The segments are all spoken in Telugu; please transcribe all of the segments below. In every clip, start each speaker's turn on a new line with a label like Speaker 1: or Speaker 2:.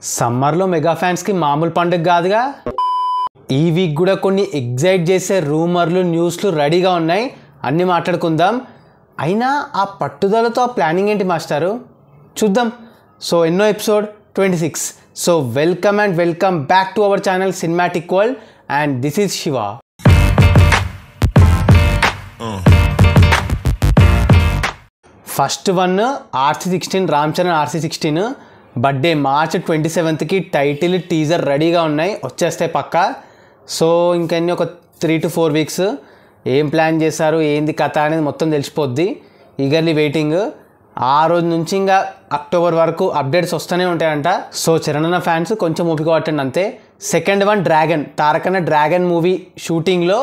Speaker 1: సమ్మర్లో మెగా ఫ్యాన్స్కి మామూలు పండుగ కాదుగా. ఈ వీక్ కూడా కొన్ని ఎగ్జైట్ చేసే రూమర్లు న్యూస్లు రెడీగా ఉన్నాయి, అన్నీ మాట్లాడుకుందాం. అయినా ఆ పట్టుదలతో ఆ ప్లానింగ్ ఏంటి మాస్టారు, చూద్దాం. సో ఎన్నో episode 26. So welcome and welcome back to our channel cinematic world and this is Shiva. First one RC16 Ram Charan RC16 birthday March 27కి టైటిల్ టీజర్ రెడీగా ఉన్నాయి, వచ్చేస్తాయి పక్కా. సో ఇంకన్నీ ఒక 3 to 4 వీక్స్. ఏం ప్లాన్ చేశారు ఏంది కథ అనేది మొత్తం తెలిసిపోద్ది. Eagerly waiting. ఆ రోజు నుంచి ఇంకా అక్టోబర్ వరకు అప్డేట్స్ వస్తూనే ఉంటాయంట. సో చరణ్ అన్న ఫ్యాన్స్ కొంచెం ఓపిక పట్టండి అంతే. సెకండ్ వన్ డ్రాగన్, తారకన్న డ్రాగన్ మూవీ షూటింగ్లో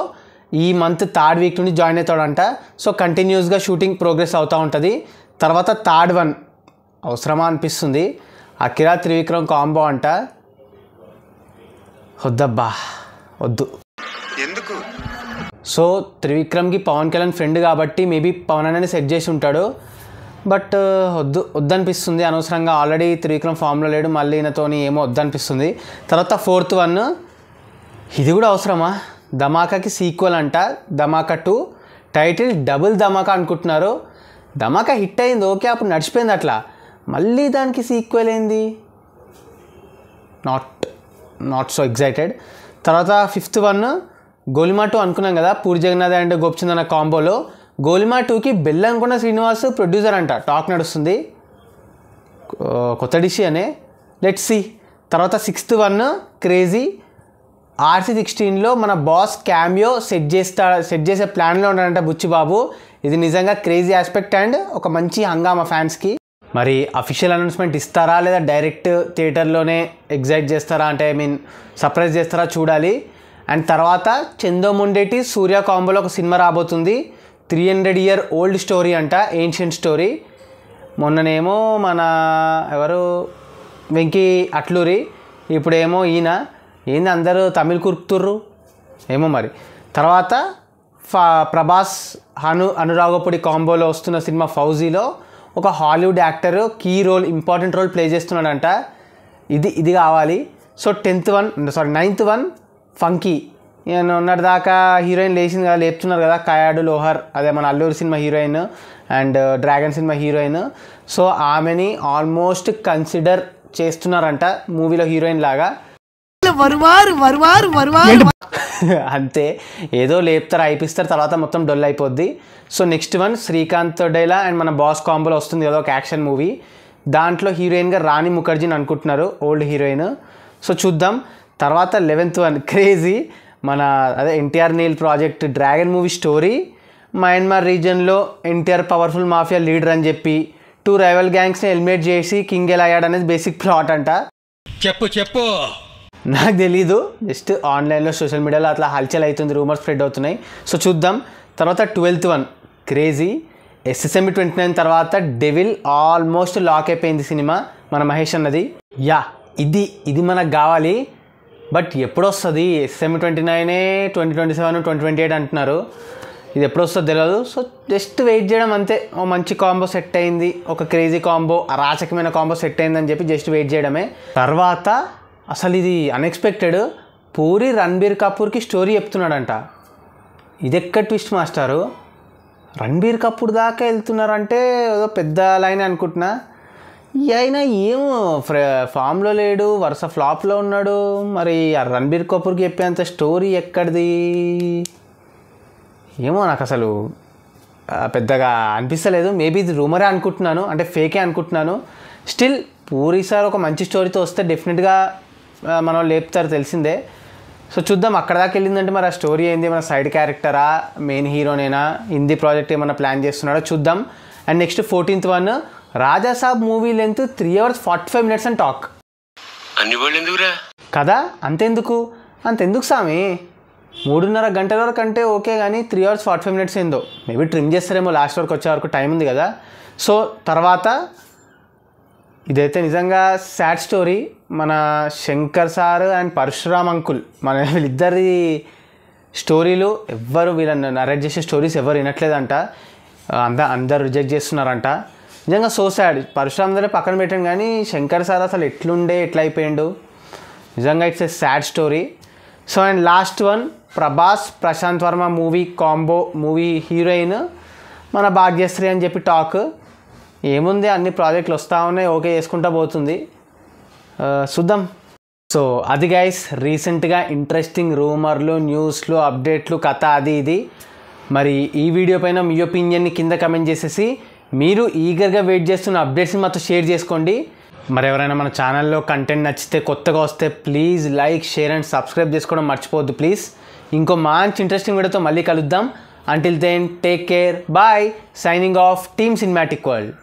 Speaker 1: ఈ మంత్ 3rd వీక్ నుండి జాయిన్ అవుతాడంట. సో కంటిన్యూస్గా షూటింగ్ ప్రోగ్రెస్ అవుతూ ఉంటుంది. తర్వాత థర్డ్ వన్ అవసరమా అనిపిస్తుంది, అకిరా త్రివిక్రమ్ కాంబో అంట. వద్దబ్బా వద్దు, ఎందుకు? సో త్రివిక్రమ్కి పవన్ కళ్యాణ్ ఫ్రెండ్ కాబట్టి మేబీ పవన్ అనేది సెట్ చేసి ఉంటాడు, బట్ వద్దనిపిస్తుంది అనవసరంగా. ఆల్రెడీ త్రివిక్రమ్ ఫామ్లో లేడు, మళ్ళీ ఈయనతోని ఏమో వద్దనిపిస్తుంది. తర్వాత ఫోర్త్ వన్, ఇది కూడా అవసరమా? ధమాకాకి సీక్వెల్ అంట, ధమాకా 2. టైటిల్ డబుల్ ధమాకా అనుకుంటున్నారు. ధమాకా హిట్ అయింది ఓకే, అప్పుడు నడిచిపోయింది అట్లా, మళ్ళీ దానికి సీక్వెల్ ఏంది? Not so excited. తర్వాత ఫిఫ్త్ వన్ గోలిమా 2 అనుకున్నాం కదా, పూరి జగన్నాథ్ అండ్ గోపిచంద్ అన్న కాంబోలో. గోలిమా 2కి బెల్లంకొండ శ్రీనివాస్ ప్రొడ్యూసర్ అంట, టాక్ నడుస్తుంది. కొత్త డిష్ అనే, లెట్స్ సీ. తర్వాత సిక్స్త్ వన్ క్రేజీ RC16లో మన బాస్ క్యామియో సెట్ చేసే ప్లాన్లో ఉన్నాడంట బుచ్చిబాబు. ఇది నిజంగా క్రేజీ ఆస్పెక్ట్ అండ్ ఒక మంచి హంగామా ఫ్యాన్స్కి. మరి అఫీషియల్ అనౌన్స్మెంట్ ఇస్తారా లేదా డైరెక్ట్ థియేటర్లోనే ఎగ్జైట్ చేస్తారా, అంటే సర్ప్రైజ్ చేస్తారా చూడాలి. అండ్ తర్వాత చందోముండేటి సూర్య కాంబోలో ఒక సినిమా రాబోతుంది. 300 year ఓల్డ్ స్టోరీ అంట, ఏన్షియంట్ స్టోరీ. మొన్ననేమో మన ఎవరు వెంకీ అట్లూరి, ఇప్పుడేమో ఈయన. ఏంది అందరూ తమిళ్ కురుకుతుర్రు ఏమో మరి. తర్వాత ప్రభాస్ అనురాగపుడి కాంబోలో వస్తున్న సినిమా ఫౌజీలో ఒక Hollywood actor key role, important role play చేస్తున్నాడంట. ఇది కావాలి. So 9th one funky. నేను ఉన్నటిదాకా హీరోయిన్ లేచింది కదా, లేపుతున్నారు కదా, కయాడు లోహర్, అదే మన Alluri cinema heroine and dragon cinema heroine. So ఆమెని ఆల్మోస్ట్ కన్సిడర్ చేస్తున్నారంట మూవీలో హీరోయిన్ లాగా. అంతే, ఏదో లేపుతారు అయిపిస్తారు, తర్వాత మొత్తం డొల్ అయిపోద్ది. సో నెక్స్ట్ వన్ శ్రీకాంత్ డైలా అండ్ మన బాస్ కాంబోలో వస్తుంది కదా ఒక యాక్షన్ మూవీ. దాంట్లో హీరోయిన్గా రాణి ముఖర్జీని అనుకుంటున్నారు, ఓల్డ్ హీరోయిన్. సో చూద్దాం. తర్వాత 11th వన్ క్రేజీ, మన అదే NTR Neel project dragon movie story. Myanmar రీజన్లో ఎన్టీఆర్ పవర్ఫుల్ మాఫియా లీడర్ అని చెప్పి 2 రైవల్ గ్యాంగ్స్ని ఎలిమినేట్ చేసి కింగ్ ఎలా అయ్యాడు అనేది బేసిక్ ప్లాట్ అంట. చెప్పు నాకు తెలీదు, జస్ట్ ఆన్లైన్లో సోషల్ మీడియాలో అట్లా హల్చల్ అవుతుంది, రూమర్స్ స్ప్రెడ్ అవుతున్నాయి. సో చూద్దాం. తర్వాత 12th వన్ క్రేజీ, SSME 29 తర్వాత డెవిల్ ఆల్మోస్ట్ లాక్ అయిపోయింది సినిమా, మన మహేష్ అన్నది. ఇది మనకు కావాలి, బట్ ఎప్పుడు వస్తుంది? SSME 29 2027 2028 అంటున్నారు. ఇది ఎప్పుడు వస్తుందో తెలియదు. సో జస్ట్ వెయిట్ చేయడం అంతే. ఓ మంచి కాంబో సెట్ అయింది, ఒక క్రేజీ కాంబో, అరాచకమైన కాంబో సెట్ అయిందని చెప్పి జస్ట్ వెయిట్ చేయడమే. తర్వాత అసలు ఇది అన్ఎక్స్పెక్టెడ్, పూరి రణబీర్ కపూర్కి స్టోరీ చెప్తున్నాడంట. ఇది ఎక్కడ ట్విస్ట్ మాస్టారు, రణబీర్ కపూర్ దాకా వెళ్తున్నారంటే ఏదో పెద్ద లైన్ అనుకుంటున్నా. అయినా ఏమో ఫామ్లో లేడు, వరుస ఫ్లాప్లో ఉన్నాడు. మరి రణబీర్ కపూర్కి చెప్పేంత స్టోరీ ఎక్కడిది ఏమో, నాకు అసలు పెద్దగా అనిపిస్తలేదు. మేబీ ఇది రూమరే అనుకుంటున్నాను, అంటే ఫేకే అనుకుంటున్నాను. స్టిల్ పూరి సార్ ఒక మంచి స్టోరీతో వస్తే డెఫినెట్గా మనం లేపుతారు, తెలిసిందే. సో చూద్దాం అక్కడ దాకా వెళ్ళిందంటే మరి ఆ స్టోరీ ఏంది, మన సైడ్ క్యారెక్టరా, మెయిన్ హీరోనేనా, హిందీ ప్రాజెక్ట్ ఏమన్నా ప్లాన్ చేస్తున్నాడో చూద్దాం. And next 14th one Rajasaab movie length 3 hours 45 minutes అని టాక్. కదా, అంతెందుకు సామి, 3.5 గంటల వరకు అంటే ఓకే, కానీ 3 hours 45 minutes ఏందో. మేబీ ట్రిమ్ చేస్తారేమో లాస్ట్ వరకు, వచ్చే వరకు టైం ఉంది కదా. సో తర్వాత ఇదైతే నిజంగా సాడ్ స్టోరీ. మన Shankar sir and Parasuram uncle, మన వీళ్ళిద్దరి స్టోరీలు వీళ్ళని నరేట్ చేసే స్టోరీస్ ఎవరు వినట్లేదంట, అందరు రిజెక్ట్ చేస్తున్నారంట. నిజంగా సో సాడ్. పరశురామ్ దగ్గర పక్కన పెట్టాను కానీ శంకర్ సార్ అసలు ఎట్లా అయిపోయిండు. నిజంగా it's a sad story. So and last one, Prabhas Prashanth Varma combo movie heroine మన భాగ్యశ్రీ అని చెప్పి టాక్. ఏముంది, అన్ని ప్రాజెక్టులు వస్తూ ఉన్నాయి, ఓకే చేసుకుంటూ పోతుంది, చూద్దాం. సో అది గైస్, రీసెంట్గా ఇంట్రెస్టింగ్ రూమర్లు, న్యూస్లు, అప్డేట్లు, కథ అది ఇది. మరి ఈ వీడియో పైన మీ ఒపీనియన్ని కింద కమెంట్ చేసేసి మీరు ఈగర్గా వెయిట్ చేస్తున్న అప్డేట్స్ని మాతో షేర్ చేసుకోండి. మరి ఎవరైనా మన ఛానల్లో కంటెంట్ నచ్చితే, కొత్తగా వస్తే please like, share and subscribe చేసుకోవడం మర్చిపోవద్దు ప్లీజ్. ఇంకో మంచి ఇంట్రెస్టింగ్ వీడియోతో మళ్ళీ కలుద్దాం. Until then take care, bye. Signing off team cinematic world.